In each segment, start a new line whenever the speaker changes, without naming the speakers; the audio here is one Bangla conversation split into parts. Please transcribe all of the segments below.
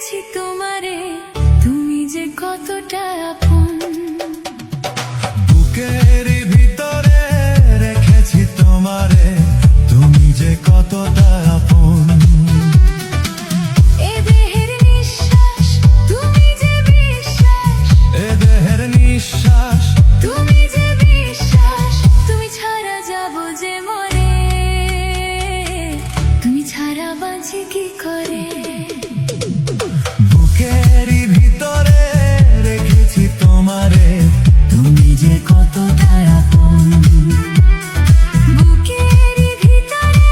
রেখেছি তোমারে, তুমি যে কতটা আপন।
বুকের ভিতরে রেখেছি তোমারে, তুমি যে কতটা আপন।
এ দেহের নিঃশ্বাস তুমি যে বিশ্বাস,
এ দেহের নিঃশ্বাস
তুমি যে বিশ্বাস, তুমি ছাড়া যাব যে মরে, তুমি ছাড়া বাঁচি কি করে।
বুকের ভিতরে রেখেছি তোমারে, তুমি যে কতটা আপন।
বুকের ভিতরে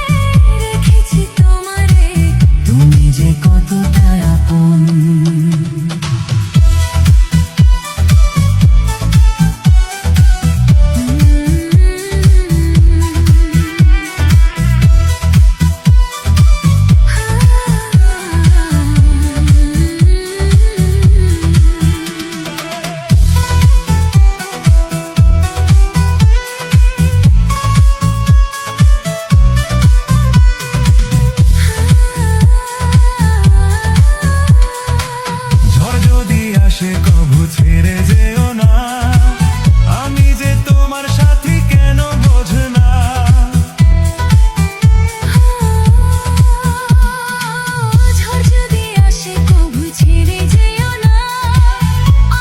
রেখেছি তোমারে,
তুমি যে কতটা আপন। সে কবু ছেড়ে যেও না, আমি যে তোমার সাথী কেন বোঝো না।
ঝড় যদি আসে কবু ছেড়ে যেও না,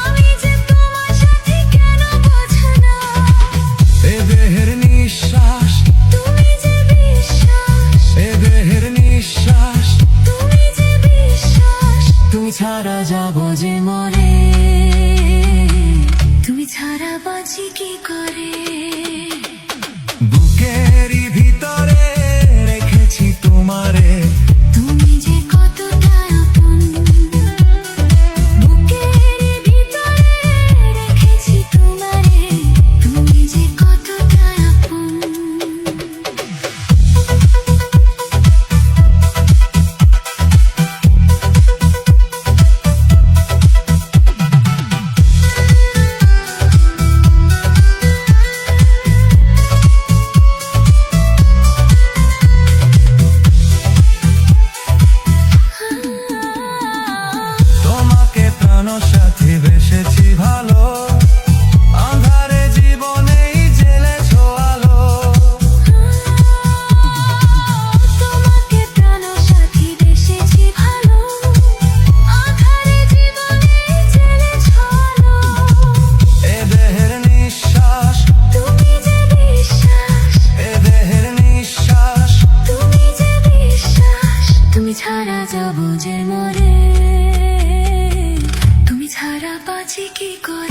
আমি যে তোমার সাথে কেন বোঝো না।
এ দেহের নিঃশ্বাস
তুমি যে বিশ্বাস,
এ দেহের নিঃশ্বাস
তুমি যে বিশ্বাস,
তুমি ছাড়া যাবো যে মরে,
তুমি ছাড়া বাঁচি কি করে।
বুকের ভিতরে রেখেছি তোমারে,
তুমি যে কতটা আপন। বুকের ভিতরে রেখেছি তোমারে, তুমি যে কতটা আপন।
তোমাকে প্রাণ সাথী বেসেছি ভালো, আঁধারে জীবনেই জ্বেলেছো আলো।
তোমাকে প্রাণ সাথী বেসেছি ভালো, আঁধারে জীবনে জ্বেলেছো আলো।
এ দেহের নিঃশ্বাস
তুমি যে বিশ্বাস,
এ দেহের নিঃশ্বাস
তুমি যে বিশ্বাস, তুমি ছাড়া যাব যে মরে, তুমি ছাড়া বাঁচি কি করে।